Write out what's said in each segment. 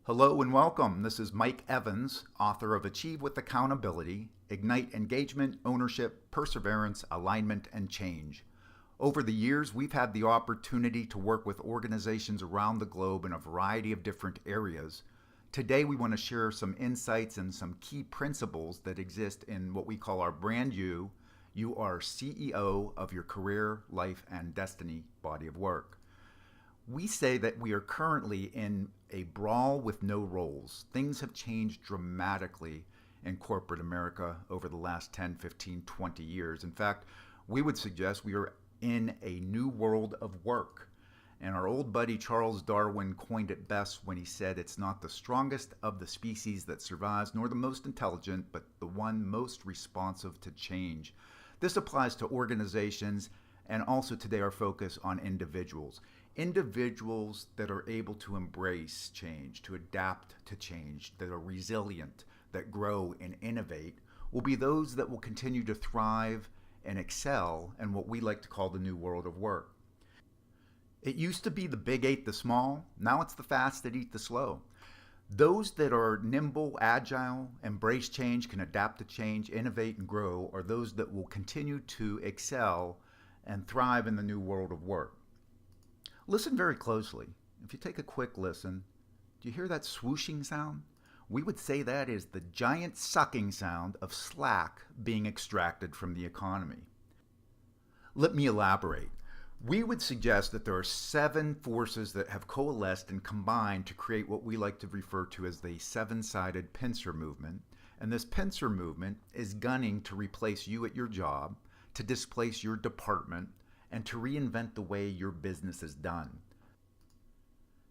Hello and welcome. This is Mike Evans, author of Achieve with Accountability, Ignite Engagement, Ownership, Perseverance, Alignment, and Change. Over the years, we've had the opportunity to work with organizations around the globe in a variety of different areas. Today, we want to share some insights and some key principles that exist in what we call our brand you. You are CEO of your career, life, and destiny body of work. We say that we are currently in a brawl with no roles. Things have changed dramatically in corporate America over the last 10, 15, 20 years. In fact, we would suggest we are in a new world of work. And our old buddy Charles Darwin coined it best when he said it's not the strongest of the species that survives, nor the most intelligent, but the one most responsive to change. This applies to organizations and also today our focus on individuals. Individuals that are able to embrace change, to adapt to change, that are resilient, that grow and innovate, will be those that will continue to thrive and excel in what we like to call the new world of work. It used to be the big ate the small, now it's the fast that eat the slow. Those that are nimble, agile, embrace change, can adapt to change, innovate and grow, are those that will continue to excel and thrive in the new world of work. Listen very closely. If you take a quick listen, do you hear that swooshing sound? We would say that is the giant sucking sound of slack being extracted from the economy. Let me elaborate. We would suggest that there are 7 forces that have coalesced and combined to create what we like to refer to as the 7-sided pincer movement. And this pincer movement is gunning to replace you at your job, to displace your department, and to reinvent the way your business is done.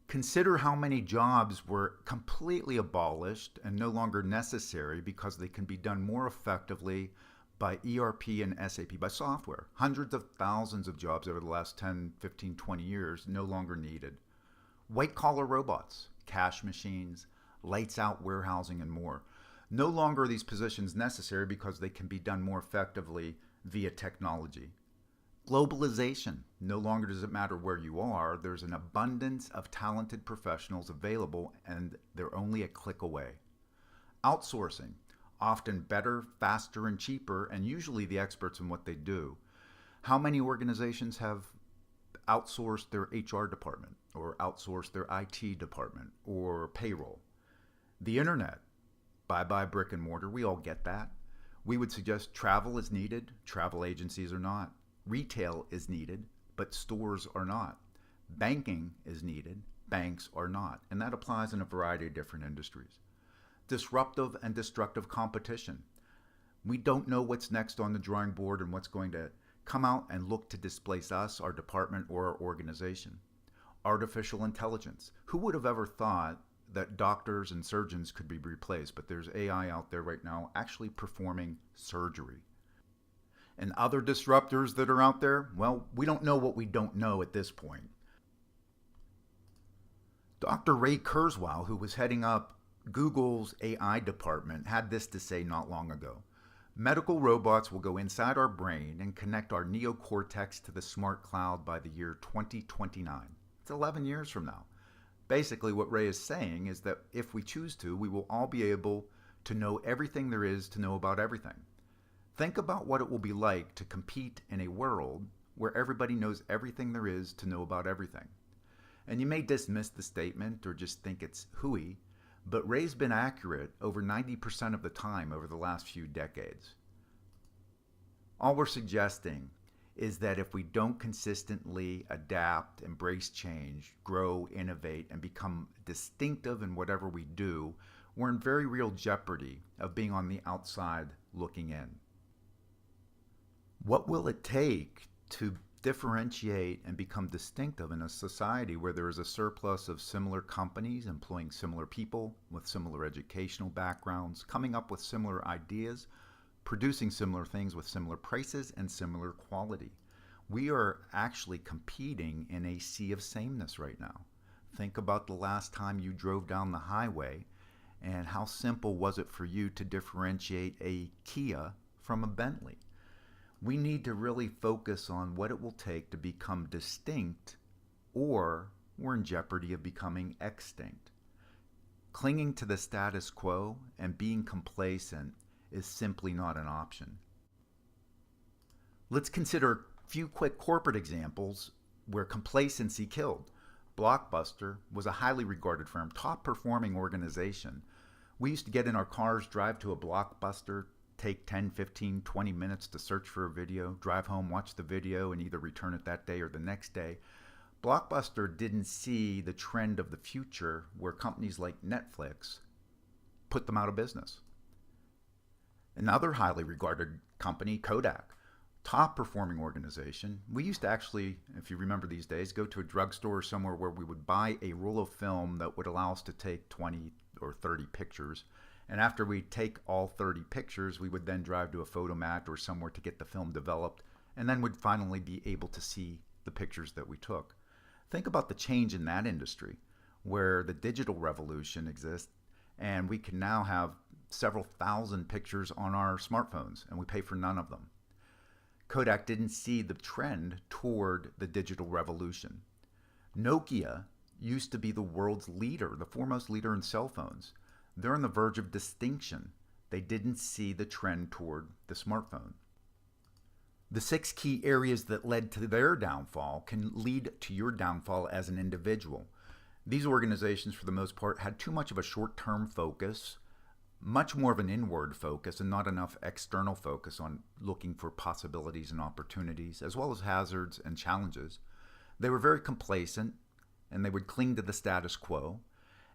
Consider how many jobs were completely abolished and no longer necessary because they can be done more effectively by ERP and SAP, by software. Hundreds of thousands of jobs over the last 10, 15, 20 years no longer needed. White-collar robots, cash machines, lights-out warehousing, and more. No longer are these positions necessary because they can be done more effectively via technology. Globalization. No longer does it matter where you are. There's an abundance of talented professionals available and they're only a click away. Outsourcing. Often better, faster, and cheaper, and usually the experts in what they do. How many organizations have outsourced their HR department or outsourced their IT department or payroll? The internet. Bye-bye brick and mortar. We all get that. We would suggest travel is needed. Travel agencies are not. Retail is needed, but stores are not. Banking is needed, banks are not. And that applies in a variety of different industries. Disruptive and destructive competition. We don't know what's next on the drawing board and what's going to come out and look to displace us, our department, or our organization. Artificial intelligence. Who would have ever thought that doctors and surgeons could be replaced? But there's AI out there right now actually performing surgery. And other disruptors that are out there, well, we don't know what we don't know at this point. Dr. Ray Kurzweil, who was heading up Google's AI department, had this to say not long ago. Medical robots will go inside our brain and connect our neocortex to the smart cloud by the year 2029. It's 11 years from now. Basically, what Ray is saying is that if we choose to, we will all be able to know everything there is to know about everything. Think about what it will be like to compete in a world where everybody knows everything there is to know about everything. And you may dismiss the statement or just think it's hooey, but Ray's been accurate over 90% of the time over the last few decades. All we're suggesting is that if we don't consistently adapt, embrace change, grow, innovate, and become distinctive in whatever we do, we're in very real jeopardy of being on the outside looking in. What will it take to differentiate and become distinctive in a society where there is a surplus of similar companies employing similar people with similar educational backgrounds, coming up with similar ideas, producing similar things with similar prices and similar quality? We are actually competing in a sea of sameness right now. Think about the last time you drove down the highway and how simple was it for you to differentiate a Kia from a Bentley? We need to really focus on what it will take to become distinct, or we're in jeopardy of becoming extinct. Clinging to the status quo and being complacent is simply not an option. Let's consider a few quick corporate examples where complacency killed. Blockbuster was a highly regarded firm, top performing organization. We used to get in our cars, drive to a Blockbuster, take 10, 15, 20 minutes to search for a video, drive home, watch the video, and either return it that day or the next day. Blockbuster didn't see the trend of the future where companies like Netflix put them out of business. Another highly regarded company, Kodak, top performing organization. We used to actually, if you remember these days, go to a drugstore or somewhere where we would buy a roll of film that would allow us to take 20 or 30 pictures. And after we take all 30 pictures, we would then drive to a photomat or somewhere to get the film developed, and then would finally be able to see the pictures that we took. Think about the change in that industry, where the digital revolution exists, and we can now have several thousand pictures on our smartphones, and we pay for none of them. Kodak didn't see the trend toward the digital revolution. Nokia used to be the world's leader, the foremost leader in cell phones. They're on the verge of distinction. They didn't see the trend toward the smartphone. The 6 key areas that led to their downfall can lead to your downfall as an individual. These organizations, for the most part, had too much of a short-term focus, much more of an inward focus, and not enough external focus on looking for possibilities and opportunities, as well as hazards and challenges. They were very complacent, and they would cling to the status quo,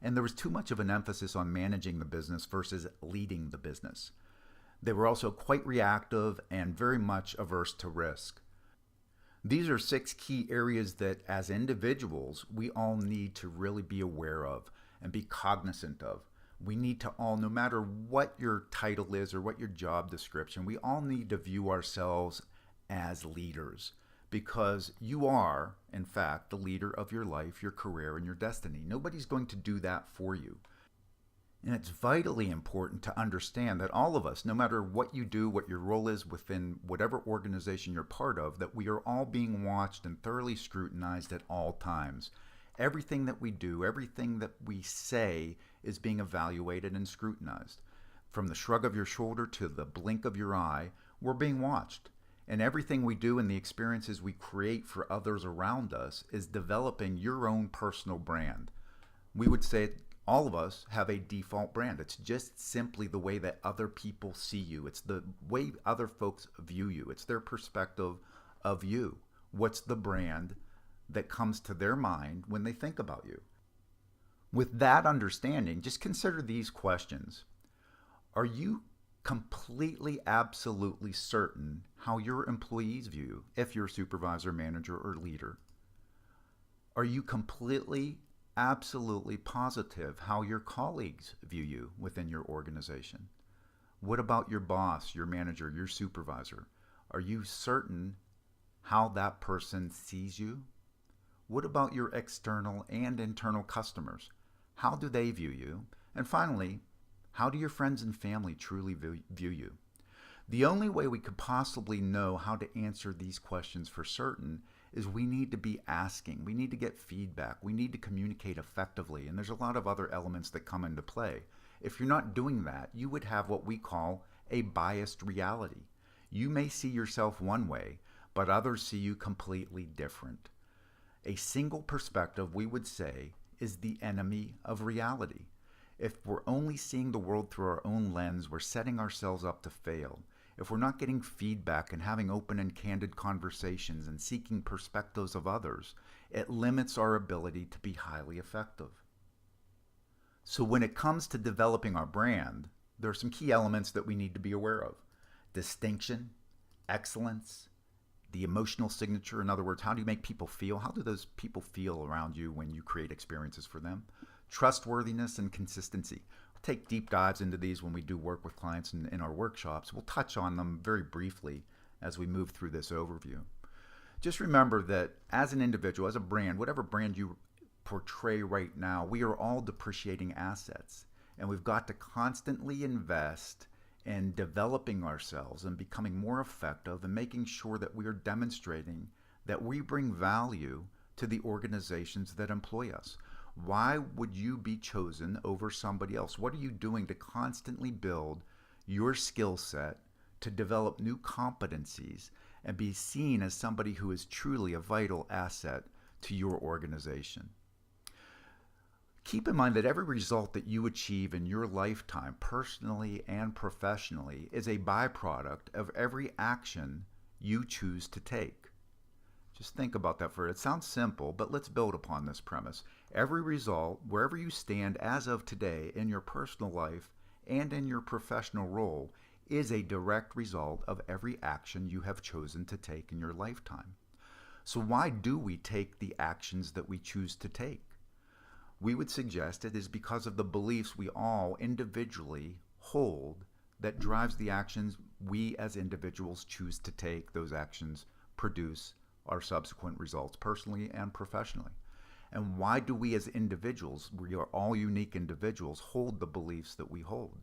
and there was too much of an emphasis on managing the business versus leading the business. They were also quite reactive and very much averse to risk. These are 6 key areas that, as individuals, we all need to really be aware of and be cognizant of. We need to all, no matter what your title is or what your job description, we all need to view ourselves as leaders, because you are, in fact, the leader of your life, your career, and your destiny. Nobody's going to do that for you. And it's vitally important to understand that all of us, no matter what you do, what your role is within whatever organization you're part of, that we are all being watched and thoroughly scrutinized at all times. Everything that we do, everything that we say is being evaluated and scrutinized. From the shrug of your shoulder to the blink of your eye, we're being watched. And everything we do and the experiences we create for others around us is developing your own personal brand. We would say all of us have a default brand. It's just simply the way that other people see you. It's the way other folks view you. It's their perspective of you. What's the brand that comes to their mind when they think about you? With that understanding, just consider these questions. Are you completely, absolutely certain how your employees view you, if you're a supervisor, manager, or leader? Are you completely, absolutely positive how your colleagues view you within your organization? What about your boss, your manager, your supervisor? Are you certain how that person sees you? What about your external and internal customers? How do they view you? And finally, how do your friends and family truly view you? The only way we could possibly know how to answer these questions for certain is we need to be asking. We need to get feedback. We need to communicate effectively. And there's a lot of other elements that come into play. If you're not doing that, you would have what we call a biased reality. You may see yourself one way, but others see you completely different. A single perspective, we would say, is the enemy of reality. If we're only seeing the world through our own lens, we're setting ourselves up to fail. If we're not getting feedback and having open and candid conversations and seeking perspectives of others, it limits our ability to be highly effective. So when it comes to developing our brand, there are some key elements that we need to be aware of. Distinction, excellence, the emotional signature. In other words, how do you make people feel? How do those people feel around you when you create experiences for them? Trustworthiness and consistency. We'll take deep dives into these when we do work with clients in our workshops. We'll touch on them very briefly as we move through this overview. Just remember that as an individual, as a brand, whatever brand you portray right now, we are all depreciating assets. And we've got to constantly invest in developing ourselves and becoming more effective and making sure that we are demonstrating that we bring value to the organizations that employ us. Why would you be chosen over somebody else? What are you doing to constantly build your skill set, to develop new competencies, and be seen as somebody who is truly a vital asset to your organization? Keep in mind that every result that you achieve in your lifetime, personally and professionally, is a byproduct of every action you choose to take. Just think about that for it. It sounds simple, but let's build upon this premise. Every result, wherever you stand as of today in your personal life and in your professional role, is a direct result of every action you have chosen to take in your lifetime. So why do we take the actions that we choose to take? We would suggest it is because of the beliefs we all individually hold that drives the actions we as individuals choose to take. Those actions produce our subsequent results, personally and professionally. And why do we as individuals, we are all unique individuals, hold the beliefs that we hold?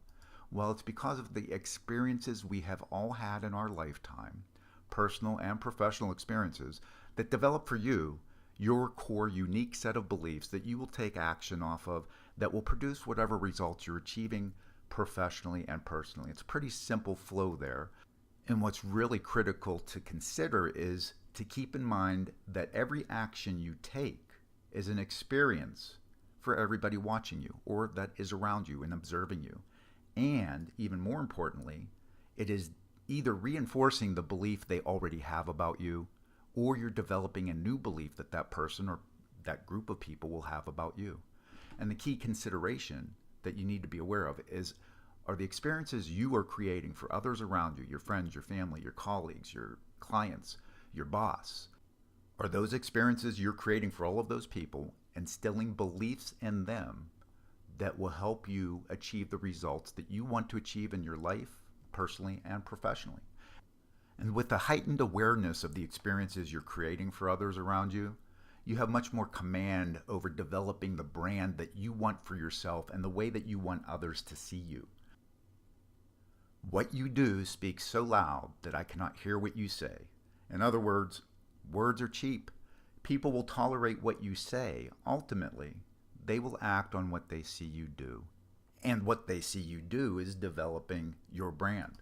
Well, it's because of the experiences we have all had in our lifetime, personal and professional experiences, that develop for you your core unique set of beliefs that you will take action off of that will produce whatever results you're achieving professionally and personally. It's a pretty simple flow there. And what's really critical to consider is to keep in mind that every action you take is an experience for everybody watching you or that is around you and observing you. And even more importantly, it is either reinforcing the belief they already have about you, or you're developing a new belief that that person or that group of people will have about you. And the key consideration that you need to be aware of is, are the experiences you are creating for others around you, your friends, your family, your colleagues, your clients, your boss, are those experiences you're creating for all of those people instilling beliefs in them that will help you achieve the results that you want to achieve in your life, personally and professionally? And with the heightened awareness of the experiences you're creating for others around you, you have much more command over developing the brand that you want for yourself and the way that you want others to see you. What you do speaks so loud that I cannot hear what you say. In other words are cheap. People will tolerate what you say. Ultimately, they will act on what they see you do. And what they see you do is developing your brand.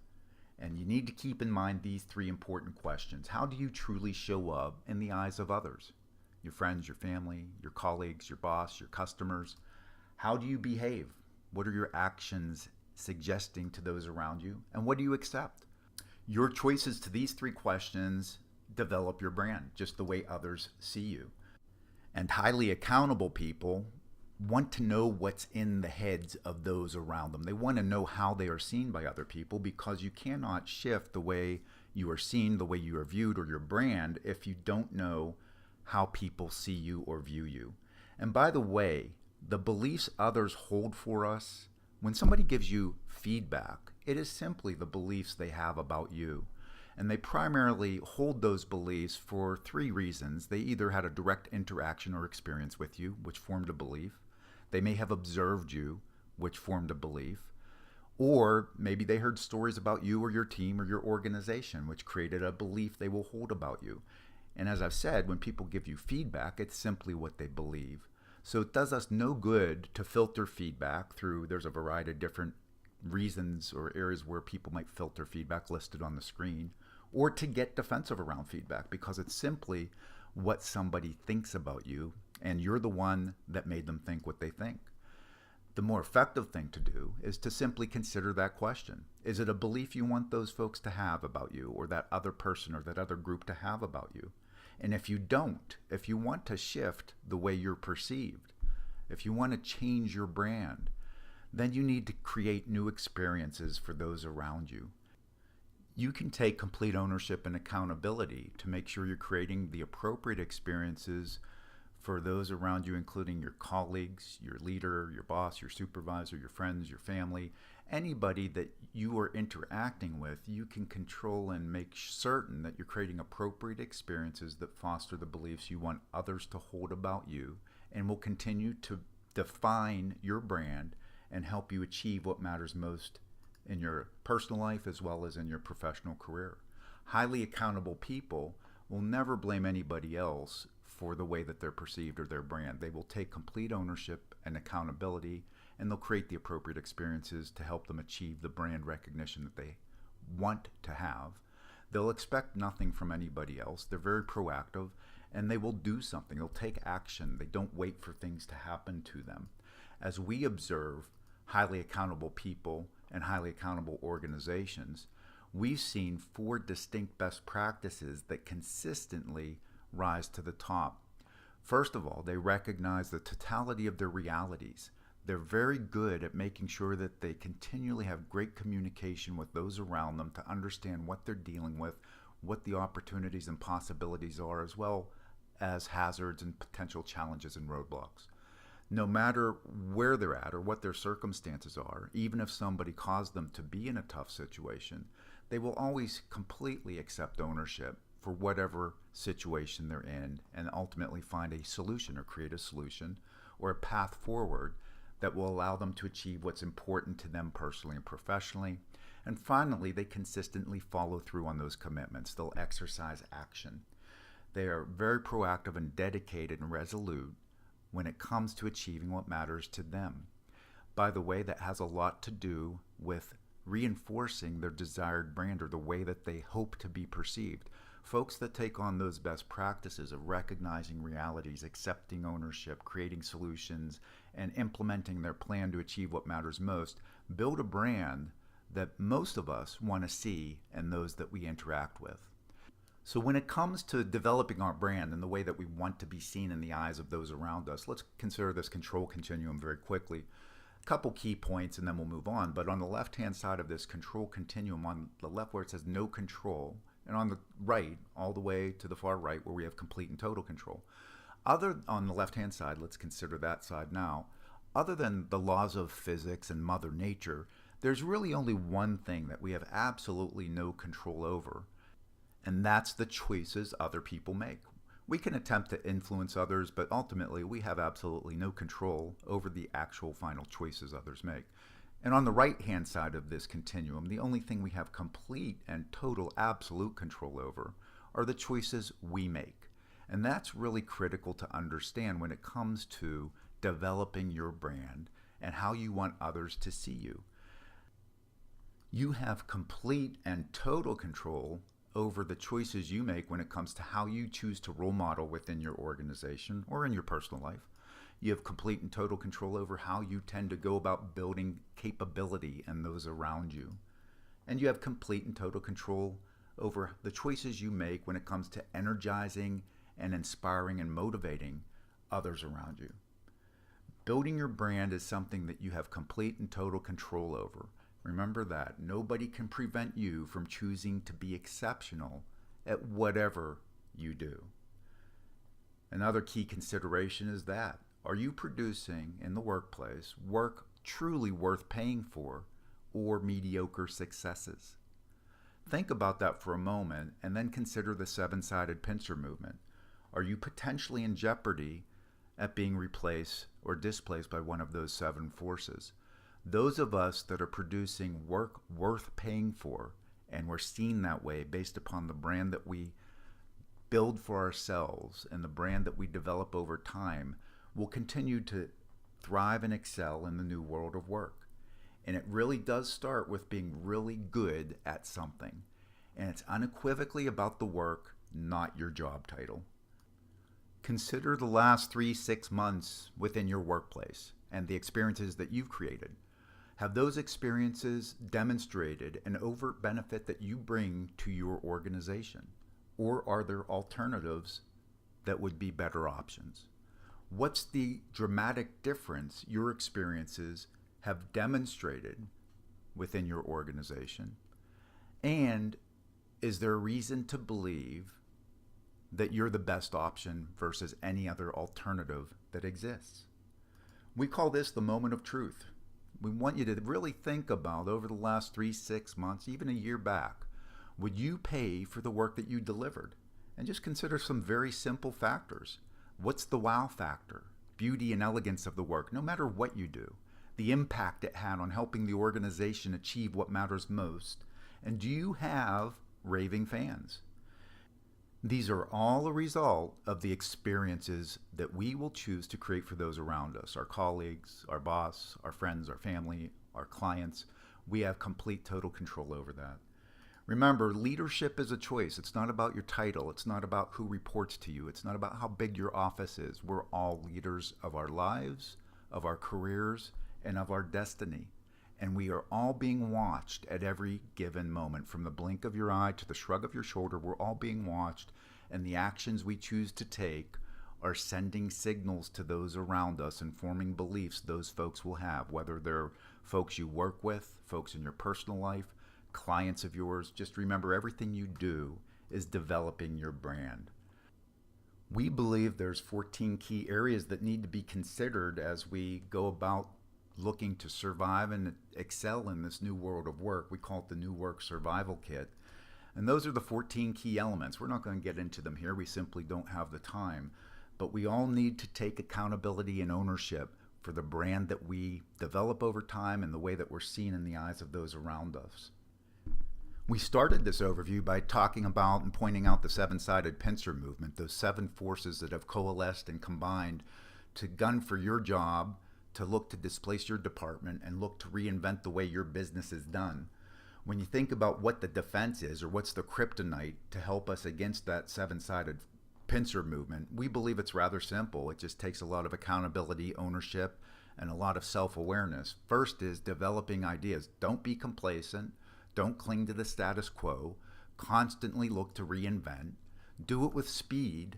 And you need to keep in mind these three important questions. How do you truly show up in the eyes of others? Your friends, your family, your colleagues, your boss, your customers. How do you behave? What are your actions suggesting to those around you? And what do you accept? Your choices to these three questions develop your brand, just the way others see you. And highly accountable people want to know what's in the heads of those around them. They want to know how they are seen by other people, because you cannot shift the way you are seen, the way you are viewed, or your brand if you don't know how people see you or view you. And by the way, the beliefs others hold for us, when somebody gives you feedback, it is simply the beliefs they have about you. And they primarily hold those beliefs for three reasons. They either had a direct interaction or experience with you, which formed a belief. They may have observed you, which formed a belief. Or maybe they heard stories about you or your team or your organization, which created a belief they will hold about you. And as I've said, when people give you feedback, it's simply what they believe. So it does us no good to filter feedback through, there's a variety of different reasons or areas where people might filter feedback listed on the screen, or to get defensive around feedback, because it's simply what somebody thinks about you, and you're the one that made them think what they think. The more effective thing to do is to simply consider that question. Is it a belief you want those folks to have about you, or that other person or that other group to have about you? And if you don't, if you want to shift the way you're perceived, if you want to change your brand, then you need to create new experiences for those around you. You can take complete ownership and accountability to make sure you're creating the appropriate experiences for those around you, including your colleagues, your leader, your boss, your supervisor, your friends, your family, anybody that you are interacting with. You can control and make certain that you're creating appropriate experiences that foster the beliefs you want others to hold about you, and will continue to define your brand and help you achieve what matters most in your personal life as well as in your professional career. Highly accountable people will never blame anybody else for the way that they're perceived or their brand. They will take complete ownership and accountability, and they'll create the appropriate experiences to help them achieve the brand recognition that they want to have. They'll expect nothing from anybody else. They're very proactive, and they will do something. They'll take action. They don't wait for things to happen to them. As we observe highly accountable people and highly accountable organizations, we've seen 4 distinct best practices that consistently rise to the top. First of all, they recognize the totality of their realities. They're very good at making sure that they continually have great communication with those around them to understand what they're dealing with, what the opportunities and possibilities are, as well as hazards and potential challenges and roadblocks. No matter where they're at or what their circumstances are, even if somebody caused them to be in a tough situation, they will always completely accept ownership for whatever situation they're in and ultimately find a solution or create a solution or a path forward that will allow them to achieve what's important to them personally and professionally. And finally, they consistently follow through on those commitments. They'll exercise action. They are very proactive and dedicated and resolute when it comes to achieving what matters to them. By the way, that has a lot to do with reinforcing their desired brand or the way that they hope to be perceived. Folks that take on those best practices of recognizing realities, accepting ownership, creating solutions, and implementing their plan to achieve what matters most, build a brand that most of us want to see in those that we interact with. So when it comes to developing our brand and the way that we want to be seen in the eyes of those around us, let's consider this control continuum very quickly. A couple key points and then we'll move on. But on the left-hand side of this control continuum, on the left where it says no control, and on the right, all the way to the far right where we have complete and total control. On the left-hand side, let's consider that side now. Other than the laws of physics and Mother Nature, there's really only one thing that we have absolutely no control over, and that's the choices other people make. We can attempt to influence others, but ultimately we have absolutely no control over the actual final choices others make. And on the right-hand side of this continuum, the only thing we have complete and total absolute control over are the choices we make. And that's really critical to understand when it comes to developing your brand and how you want others to see you. You have complete and total control over the choices you make when it comes to how you choose to role model within your organization or in your personal life. You have complete and total control over how you tend to go about building capability in those around you. And you have complete and total control over the choices you make when it comes to energizing and inspiring and motivating others around you. Building your brand is something that you have complete and total control over. Remember that. Nobody can prevent you from choosing to be exceptional at whatever you do. Another key consideration is that, are you producing in the workplace work truly worth paying for or mediocre successes? Think about that for a moment and then consider the 7-sided pincer movement. Are you potentially in jeopardy at being replaced or displaced by one of those 7 forces? Those of us that are producing work worth paying for, and we're seen that way based upon the brand that we build for ourselves and the brand that we develop over time, will continue to thrive and excel in the new world of work. And it really does start with being really good at something. And it's unequivocally about the work, not your job title. Consider the last 3-6 months within your workplace and the experiences that you've created. Have those experiences demonstrated an overt benefit that you bring to your organization? Or are there alternatives that would be better options? What's the dramatic difference your experiences have demonstrated within your organization? And is there a reason to believe that you're the best option versus any other alternative that exists? We call this the moment of truth. We want you to really think about over the last 3-6 months, even a year back, would you pay for the work that you delivered? And just consider some very simple factors. What's the wow factor? Beauty and elegance of the work, no matter what you do. The impact it had on helping the organization achieve what matters most. And do you have raving fans? These are all a result of the experiences that we will choose to create for those around us, our colleagues, our boss, our friends, our family, our clients. We have complete total control over that. Remember, leadership is a choice. It's not about your title. It's not about who reports to you. It's not about how big your office is. We're all leaders of our lives, of our careers, and of our destiny. And we are all being watched at every given moment. From the blink of your eye to the shrug of your shoulder, we're all being watched. And the actions we choose to take are sending signals to those around us and forming beliefs those folks will have, whether they're folks you work with, folks in your personal life, clients of yours. Just remember, everything you do is developing your brand. We believe there's 14 key areas that need to be considered as we go about looking to survive and excel in this new world of work. We call it the New Work Survival Kit. And those are the 14 key elements. We're not going to get into them here. We simply don't have the time. But we all need to take accountability and ownership for the brand that we develop over time and the way that we're seen in the eyes of those around us. We started this overview by talking about and pointing out the seven-sided pincer movement, those seven forces that have coalesced and combined to gun for your job, to look to displace your department, and look to reinvent the way your business is done. When you think about what the defense is, or what's the kryptonite to help us against that seven-sided pincer movement, we believe it's rather simple. It just takes a lot of accountability, ownership, and a lot of self-awareness. First is developing ideas. Don't be complacent. Don't cling to the status quo. Constantly look to reinvent. Do it with speed.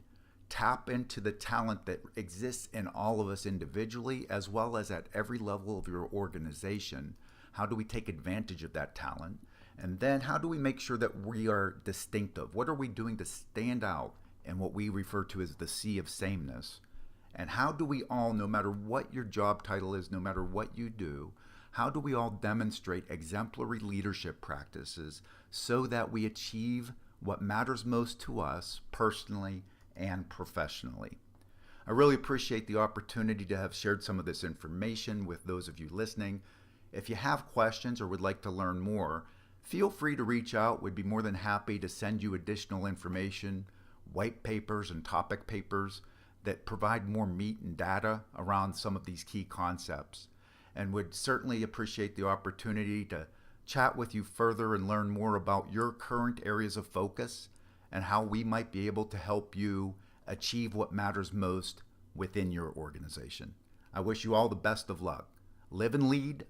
Tap into the talent that exists in all of us individually, as well as at every level of your organization. How do we take advantage of that talent? And then how do we make sure that we are distinctive? What are we doing to stand out in what we refer to as the sea of sameness? And how do we all, no matter what your job title is, no matter what you do, how do we all demonstrate exemplary leadership practices so that we achieve what matters most to us personally and professionally? I really appreciate the opportunity to have shared some of this information with those of you listening. If you have questions or would like to learn more, feel free to reach out. We'd be more than happy to send you additional information, white papers and topic papers that provide more meat and data around some of these key concepts. And would certainly appreciate the opportunity to chat with you further and learn more about your current areas of focus and how we might be able to help you achieve what matters most within your organization. I wish you all the best of luck. Live and lead.